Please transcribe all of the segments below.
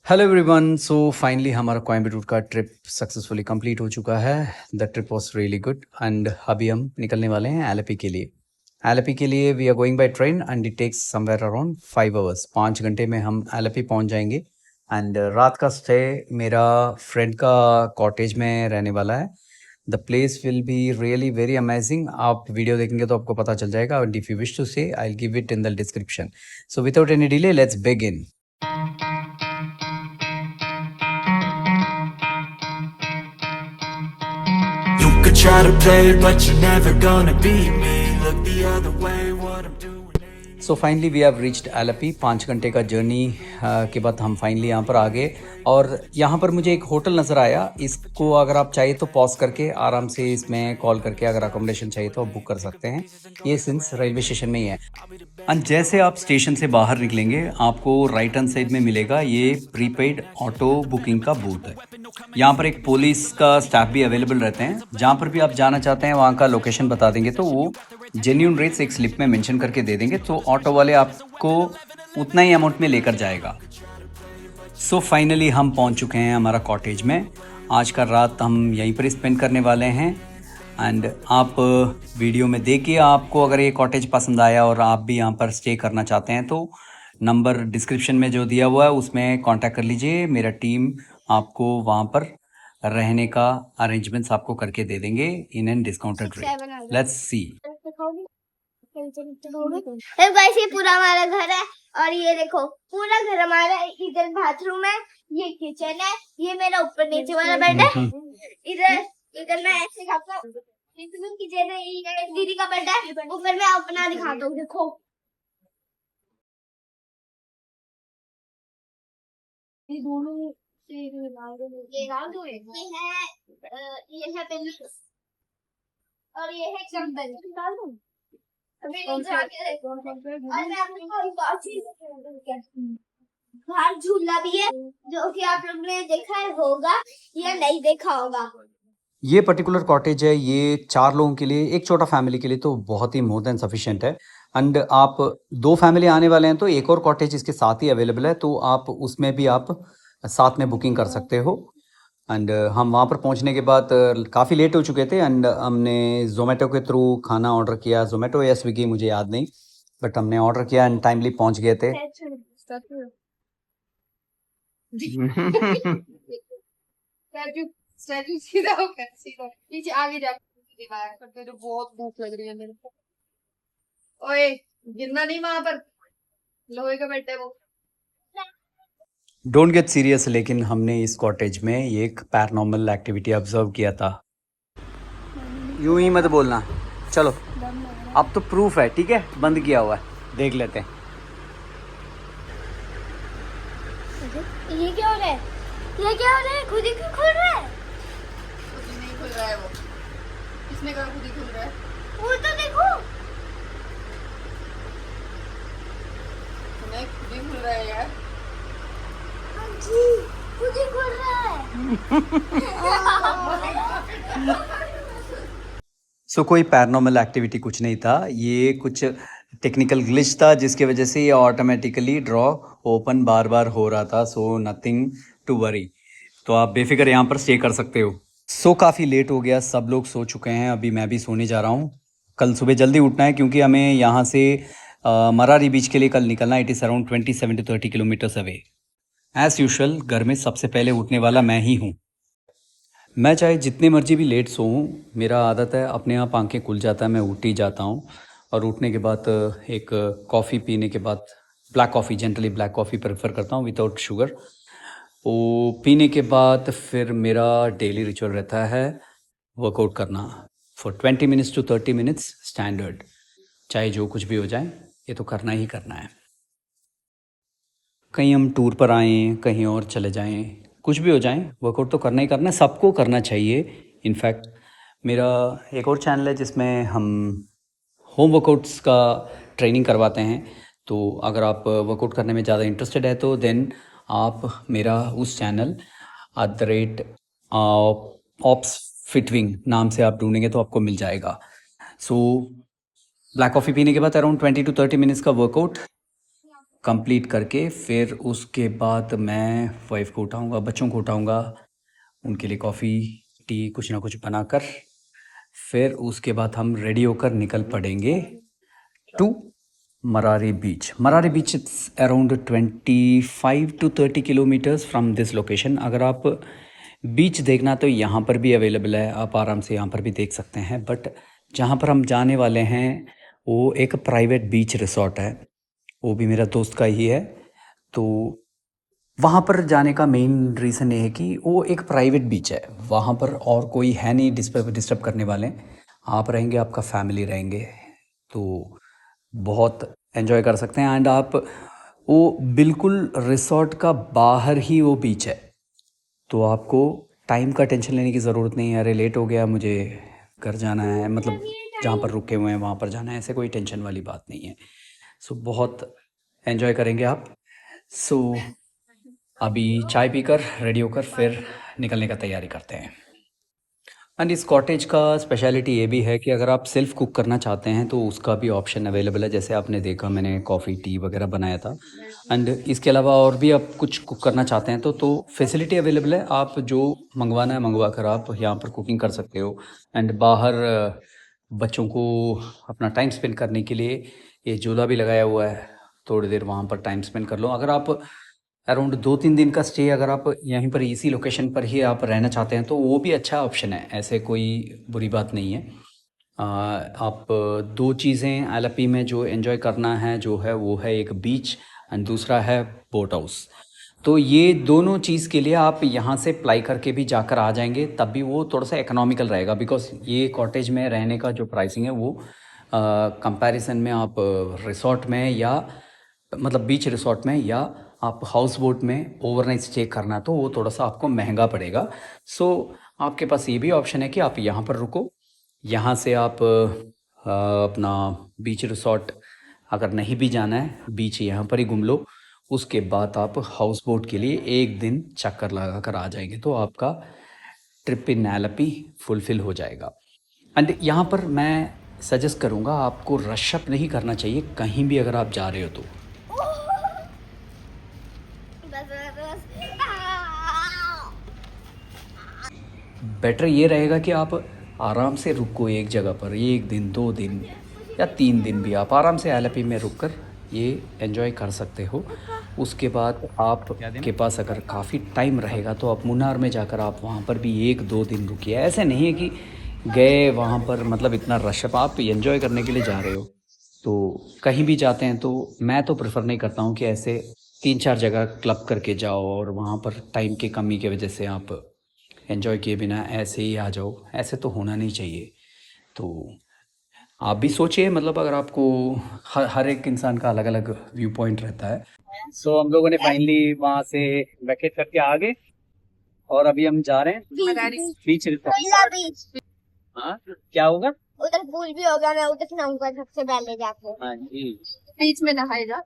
Hello everyone. So finally हमारा कोयम्बटूर का trip successfully complete हो चुका है। The trip was really good and अभी हम निकलने वाले हैं एलेपी के लिए। एलेपी के लिए we are going by train and it takes somewhere around 5 hours. 5 घंटे में हम एलेपी पहुंच जाएंगे। एंड रात का स्टे मेरा फ्रेंड का कॉटेज में रहने वाला है। The place will be really very amazing. आप वीडियो देखेंगे तो आपको पता चल जाएगा। And if you wish to say I will give it in the description. So without any delay let's begin. You could try to play it, but you're never gonna beat me. Look the other way, what I'm doing. So finally we have reached Alleppey. 5 घंटे का journey के बाद हम finally यहाँ पर आ गए। और यहाँ पर मुझे एक होटल नज़र आया। इसको अगर आप चाहिए तो पॉज करके आराम से इसमें कॉल करके अगर अकोमोडेशन चाहिए तो आप बुक कर सकते हैं। ये सिंस रेलवे स्टेशन में ही है। एंड जैसे आप स्टेशन से बाहर निकलेंगे आपको राइट हैंड साइड में मिलेगा ये प्रीपेड ऑटो बुकिंग का बूथ है। यहाँ पर एक पुलिस का स्टाफ भी अवेलेबल रहते हैं। जहाँ पर भी आप जाना चाहते हैं वहाँ का लोकेशन बता देंगे तो वो जेन्यून रेट्स एक स्लिप में मेंशन करके दे देंगे, तो ऑटो वाले आपको उतना ही अमाउंट में लेकर जाएगा। सो फाइनली हम पहुंच चुके हैं हमारा कॉटेज में। आज का रात हम यहीं पर स्पेंड करने वाले हैं। एंड आप वीडियो में देखिए, आपको अगर ये कॉटेज पसंद आया और आप भी यहाँ पर स्टे करना चाहते हैं तो नंबर डिस्क्रिप्शन में जो दिया हुआ है उसमें कांटेक्ट कर लीजिए। मेरा टीम आपको वहाँ पर रहने का अरेंजमेंट्स आपको करके दे देंगे in an discounted rate. Let's see. Guys ये पूरा हमारा घर है और ये देखो पूरा घर हमारा। इधर बाथरूम है, ये किचन है, ये मेरा ऊपर नीचे वाला बेड है। इधर इधर मैं ऐसे खाता हूँ। किचन है, ये दीदी का बेड है। ऊपर मैं अपना दिखाता हूँ, देखो ये दोनों ये है बिल्ली और ये है चंदन। अभी जाके और मैं आपको एक और चीज बाहर झूला भी है जो कि आप लोग ने देखा है होगा या नहीं देखा होगा। ये पर्टिकुलर कॉटेज है, ये 4 लोगों के लिए, एक छोटा फैमिली के लिए तो बहुत ही मोर देन सफिशिएंट है। एंड आप 2 फैमिली आने वाले हैं तो एक और कॉटेज इसके साथ ही अवेलेबल है, तो आप उसमें भी आप साथ में बुकिंग कर सकते हो। एंड हम वहाँ पर पहुँचने के बाद काफ़ी लेट हो चुके थे एंड हमने जोमेटो के थ्रू खाना ऑर्डर किया। जोमेटो या स्विगी मुझे याद नहीं, बट हमने ऑर्डर किया एंड टाइमली पहुँच गए थे। स्टैचू सीधा होकर सीधा पीछे आगे जा दीवार पर। तो बहुत भूख लग रही है मेरे को। ओए गिरना नहीं वहां पर, लोहे का बेड है वो। डोंट गेट सीरियस, लेकिन हमने इस कॉटेज में ये एक पैरानॉर्मल एक्टिविटी ऑब्जर्व किया था। यूं ही मत बोलना। चलो अब तो प्रूफ है, ठीक है, बंद किया हुआ है, देख लेते हैं। ये क्या हो रहा है? ये क्या हो रहा है? खुद ही क्यों खुल रहा है? खुद ही नहीं खुल रहा है वो। किसने कहा खुद ही खुल रहा है? वो तो देखो नहीं खुद ही खुल रहा है यार। जी खुद ही खुल रहा है। सो कोई पैरानॉर्मल एक्टिविटी कुछ नहीं था, ये कुछ टेक्निकल ग्लिच था जिसकी वजह से ये ऑटोमेटिकली ड्रॉ ओपन बार बार हो रहा था। सो नथिंग टू वरी, तो आप बेफिक्र यहाँ पर स्टे कर सकते हो। सो काफ़ी लेट हो गया, सब लोग सो चुके हैं, अभी मैं भी सोने जा रहा हूँ। कल सुबह जल्दी उठना है क्योंकि हमें यहाँ से मरारी बीच के लिए कल निकलना है। It is around 27 to 30 kilometres away. As usual घर में सबसे पहले उठने वाला मैं ही हूँ। मैं चाहे जितने मर्जी भी लेट सोऊं, मेरा आदत है अपने आप आंखें खुल जाता है, मैं उठ ही जाता हूं। और उठने के बाद एक कॉफ़ी पीने के बाद, black coffee, generally black coffee prefer करता हूं विदाउट शुगर। वो पीने के बाद फिर मेरा डेली रिचुअल रहता है वर्कआउट करना for 20 minutes to 30 minutes standard. चाहे जो कुछ भी हो जाए, ये तो करना ही करना है। कहीं हम टूर पर आएँ, कहीं और चले जाएं, कुछ भी हो जाए, वर्कआउट तो करना ही करना है, सबको करना चाहिए। इनफैक्ट मेरा एक और चैनल है जिसमें हम होम वर्कआउट्स का ट्रेनिंग करवाते हैं। तो अगर आप वर्कआउट करने में ज़्यादा इंटरेस्टेड है तो देन आप मेरा उस चैनल @ऑप्स फिटविंग नाम से आप ढूंढेंगे तो आपको मिल जाएगा। सो ब्लैक कॉफ़ी पीने के बाद अराउंड 20 to 30 मिनट्स का वर्कआउट कंप्लीट करके फिर उसके बाद मैं वाइफ को उठाऊंगा, बच्चों को उठाऊंगा, उनके लिए कॉफ़ी टी कुछ ना कुछ बनाकर फिर उसके बाद हम रेडी होकर निकल पड़ेंगे to Marari beach. Marari beach it's around 25 to 30 kilometres from this location. अगर आप बीच देखना तो यहाँ पर भी अवेलेबल है, आप आराम से यहाँ पर भी देख सकते हैं. बट जहाँ पर हम जाने वाले हैं वो एक प्राइवेट बीच रिसॉर्ट है, वो भी मेरा दोस्त का ही है. तो वहाँ पर जाने का मेन रीज़न ये है कि वो एक प्राइवेट बीच है, वहाँ पर और कोई है नहीं डिस्टर्ब करने वाले. आप रहेंगे, आपका फैमिली रहेंगे, तो बहुत एंजॉय कर सकते हैं. एंड आप वो बिल्कुल रिसॉर्ट का बाहर ही वो बीच है, तो आपको टाइम का टेंशन लेने की ज़रूरत नहीं है. अरे लेट हो गया, मुझे घर जाना है, मतलब जहाँ पर रुके हुए हैं वहाँ पर जाना है, ऐसे कोई टेंशन वाली बात नहीं है. सो बहुत एंजॉय करेंगे आप. सो अभी चाय पीकर रेडी होकर फिर निकलने का तैयारी करते हैं. एंड इस कॉटेज का स्पेशलिटी ये भी है कि अगर आप सेल्फ कुक करना चाहते हैं तो उसका भी ऑप्शन अवेलेबल है. जैसे आपने देखा मैंने कॉफ़ी टी वगैरह बनाया था. एंड इसके अलावा और भी आप कुछ कुक करना चाहते हैं तो फैसिलिटी अवेलेबल है. आप जो मंगवाना है मंगवा कर आप यहाँ पर कुकिंग कर सकते हो. एंड बाहर बच्चों को अपना टाइम स्पेंड करने के लिए ये झूला भी लगाया हुआ है, थोड़ी देर वहाँ पर टाइम स्पेंड कर लो. अगर आप अराउंड 2-3 दिन का स्टे अगर आप यहीं पर इसी लोकेशन पर ही आप रहना चाहते हैं तो वो भी अच्छा ऑप्शन है, ऐसे कोई बुरी बात नहीं है. आप दो चीज़ें आलपी में जो एंजॉय करना है जो है वो है एक बीच एंड दूसरा है बोट हाउस. तो ये दोनों चीज़ के लिए आप यहाँ से अप्लाई करके भी जाकर आ जाएंगे, तब भी वो थोड़ा सा इकोनॉमिकल रहेगा. बिकॉज ये कॉटेज में रहने का जो प्राइसिंग है वो कंपैरिजन में आप रिसॉर्ट में या मतलब बीच रिसॉर्ट में या आप हाउस बोट में ओवरनाइट स्टे करना तो वो थोड़ा सा आपको महंगा पड़ेगा. सो आपके पास ये भी ऑप्शन है कि आप यहाँ पर रुको, यहाँ से आप अपना बीच रिसॉर्ट अगर नहीं भी जाना है बीच यहाँ पर ही घूम लो. उसके बाद आप हाउस बोट के लिए एक दिन चक्कर लगा कर आ जाएंगे तो आपका ट्रिप इन आलपी फुलफिल हो जाएगा. एंड यहाँ पर मैं सजेस्ट करूँगा आपको रश अप नहीं करना चाहिए कहीं भी अगर आप जा रहे हो तो. बेटर ये रहेगा कि आप आराम से रुको एक जगह पर, 1 दिन 2 दिन या 3 दिन भी आप आराम से आलपी में रुक कर ये एंजॉय कर सकते हो. उसके बाद आपके पास अगर काफ़ी टाइम रहेगा तो आप मुन्नार में जाकर आप वहाँ पर भी 1-2 दिन रुकिए. ऐसे नहीं है कि गए वहाँ पर मतलब इतना रश अप, आप एंजॉय करने के लिए जा रहे हो तो कहीं भी जाते हैं तो मैं तो प्रेफर नहीं करता हूँ कि ऐसे 3-4 जगह क्लब करके जाओ और वहाँ पर टाइम की कमी की वजह से आप एंजॉय किए बिना ऐसे ही आ जाओ. ऐसे तो होना नहीं चाहिए. तो आप भी सोचिए, मतलब अगर आपको हर एक इंसान का अलग अलग व्यू पॉइंट रहता है. सो हम लोगों ने फाइनली वहाँ से वैकेट करके आ गए और अभी हम जा रहे हैं बीच रिसॉर्ट. बीच हाँ क्या होगा उधर पूल भी होगा, मैं उधर नहाऊंगा सबसे पहले जाके. हाँ जी, बीच में नहाएगा.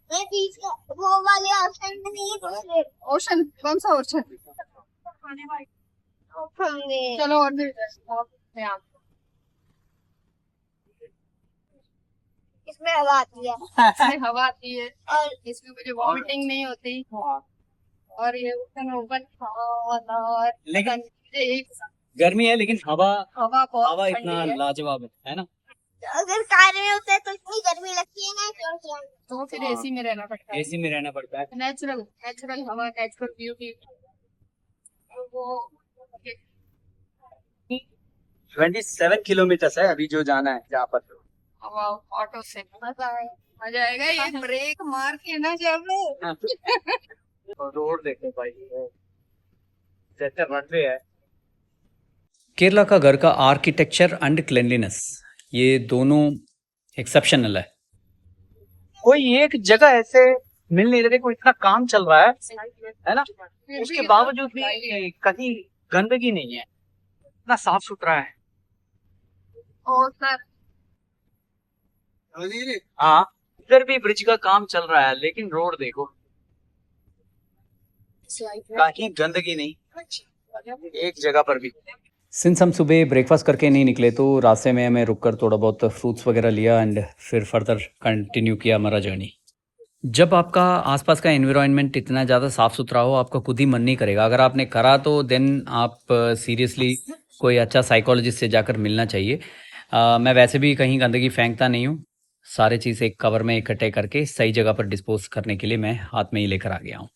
मैं बीच का वो वाले ऑप्शन में नहीं है. ओशन कौन सा ओशन? हमने चलो और भी इसमें हवा आती है. इसमें हवा आती है और इसमें मुझे वॉमिटिंग नहीं होती. और ये ओपन और लेकिन एक गर्मी है लेकिन हवा बहुत इतना ठंडी है. लाजवाब है ना. अगर कार में होते हैं तो इतनी गर्मी लगती है ना, तो फिर एसी में रहना पड़ता है. एसी में रहना पड़ता है. नेचुरल हवा, नेचुरल ब्यूटी. वो 27 किलोमीटर है अभी जो जाना है जहाँ पर. हवा ऑटो से मजा आएगा. ये ब्रेक मार के ना जब रोड देखो भाई, जैसे रनवे है. केरला का घर का आर्किटेक्चर एंड क्लेanलीनेस ये दोनों एक्सेप्शनल है. कोई एक जगह ऐसे मिल नहीं रही, कोई इतना काम चल रहा है ना, उसके बावजूद भी कहीं गंदगी नहीं है, इतना साफ सुथरा है. और सर हाँ इधर भी ब्रिज का काम चल रहा है लेकिन रोड देखो कहीं गंदगी नहीं एक जगह पर भी. सिंस हम सुबह ब्रेकफास्ट करके नहीं निकले तो रास्ते में हमें रुककर थोड़ा बहुत फ्रूट्स वगैरह लिया एंड फिर फर्दर कंटिन्यू किया हमारा जर्नी. जब आपका आसपास का एनवायरनमेंट इतना ज़्यादा साफ सुथरा हो आपका खुद ही मन नहीं करेगा। अगर आपने करा तो देन आप सीरियसली कोई अच्छा साइकोलॉजिस्ट से जाकर मिलना चाहिए। मैं वैसे भी कहीं गंदगी फेंकता नहीं हूँ। सारे चीज़ एक कवर में इकट्ठे करके सही जगह पर डिस्पोज करने के लिए मैं हाथ में ही लेकर आ गया हूँ।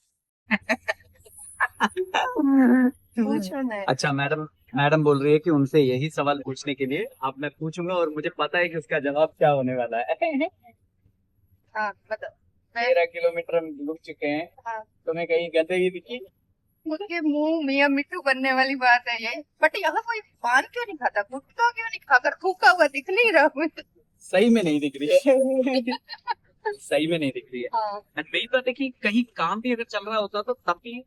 अच्छा, मैडम बोल रही है कि उनसे यही सवाल पूछने के लिए अब मैं पूछूंगा और मुझे पता है कि उसका जवाब क्या होने वाला है। हाँ बताओ। 13 किलोमीटर हम घूम चुके हैं। हाँ। तुम्हें कहीं गंदगी दिखी? मुझे मुंह मियां मिट्टू बनने वाली बात है ये। बट यहाँ कोई पान क्यों नहीं खाता, गुटखा क्यों नहीं खाकर थूका हुआ दिख नहीं रहा मुझे। सही में नहीं दिख रही है। सही में नहीं दिख रही है। हाँ। एंड मेरी बात है कि कहीं काम भी अगर चल रहा होता तो तब भी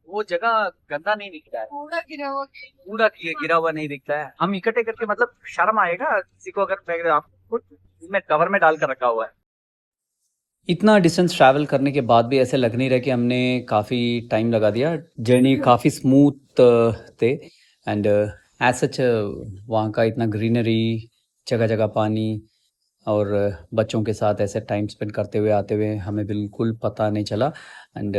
वो जगह गंदा नहीं दिखता है। कूड़ा गिरा हुआ कूड़ा गिरा हुआ नहीं दिखता है। हम इकट्ठे करके मतलब शर्म आएगा किसी को अगर आपको इसमें कवर में डाल कर रखा हुआ है। इतना डिस्टेंस ट्रैवल करने के बाद भी ऐसे लग नहीं रहा कि हमने काफ़ी टाइम लगा दिया। जर्नी काफ़ी स्मूथ थे एंड एज सच वहाँ का इतना ग्रीनरी, जगह जगह पानी और बच्चों के साथ ऐसे टाइम स्पेंड करते हुए आते हुए हमें बिल्कुल पता नहीं चला। And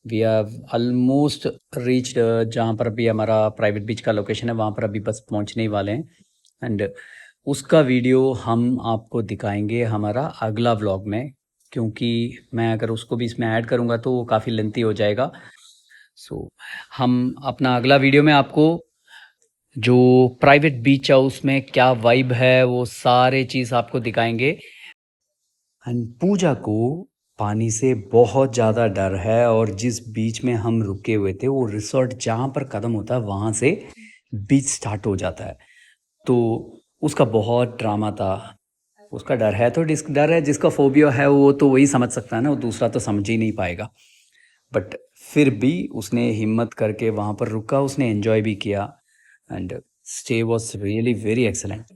we have almost reached जहाँ पर भी हमारा प्राइवेट बीच का लोकेशन है वहाँ पर अभी बस पहुँचने ही वाले हैं। एंड उसका वीडियो हम आपको दिखाएंगे हमारा अगला व्लॉग में, क्योंकि मैं अगर उसको भी इसमें ऐड करूँगा तो वो काफ़ी लेंथी हो जाएगा। सो हम अपना अगला वीडियो में आपको जो प्राइवेट बीच हाउस में क्या वाइब है वो सारे चीज़ आपको दिखाएंगे। एंड पूजा को पानी से बहुत ज़्यादा डर है और जिस बीच में हम रुके हुए थे वो रिसोर्ट जहाँ पर ख़त्म होता है वहाँ से बीच स्टार्ट हो जाता है, तो उसका बहुत ड्रामा था। उसका डर है तो डर है, जिसका फोबिया है वो तो वही समझ सकता है ना, वो दूसरा तो समझ ही नहीं पाएगा। बट फिर भी उसने हिम्मत करके वहाँ पर रुका, उसने एंजॉय भी किया and stay was really very excellent.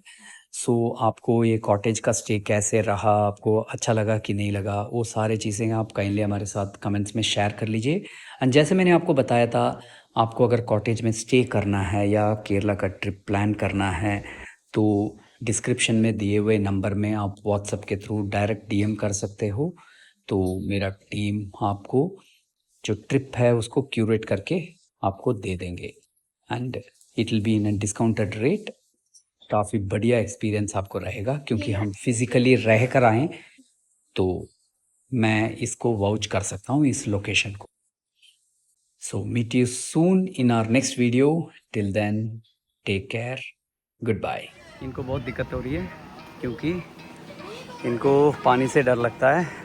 So आपको ये कॉटेज का स्टे कैसे रहा, आपको अच्छा लगा कि नहीं लगा, वो सारी चीज़ें आप काइंडली हमारे साथ कमेंट्स में शेयर कर लीजिए। एंड जैसे मैंने आपको बताया था, आपको अगर कॉटेज में स्टे करना है या केरला का ट्रिप प्लान करना है तो डिस्क्रिप्शन में दिए हुए नंबर में आप व्हाट्सएप के थ्रू डायरेक्ट डीएम कर सकते हो। तो मेरा टीम आपको जो ट्रिप है उसको क्यूरेट करके आपको दे देंगे and it will be in a discounted rate. काफ़ी बढ़िया एक्सपीरियंस आपको रहेगा क्योंकि हम फिज़िकली रह कर आएँ, तो मैं इसको वाउच कर सकता हूँ इस लोकेशन को। So meet you soon in our next video. Till then take care, goodbye. इनको बहुत दिक्कत हो रही है क्योंकि इनको पानी से डर लगता है।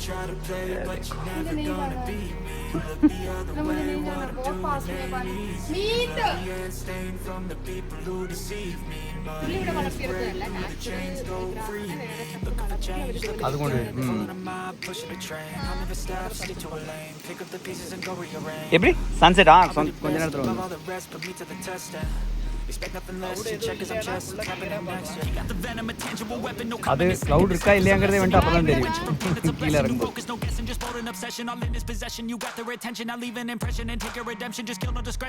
Try to play, but you're never gonna beat me. Look the other way, wanna do me. Yeah, staying from the people who deceive me. Money is brave, the chains go free me. Looking for change, looking for change. Pulling a mob, pushing a train. I'll never stop, stick to a lane. Pick up the pieces and go rearrange. Every sunset Above all the rest, put me to the test and expect nothing less. Check as I'm just tapping in next. You got the venom, a tangible weapon, no അത് cloud ഇരിക്കാ ഇല്ലയാങ്കരുതേ വേണ്ട അപ്പം തരും കീഴ ഇറങ്ങുമ്പോൾ. focus, no guessing, just bold an obsession. All in his possession, you got their attention. I'll leave an impression and take a redemption. Just kill no discretion.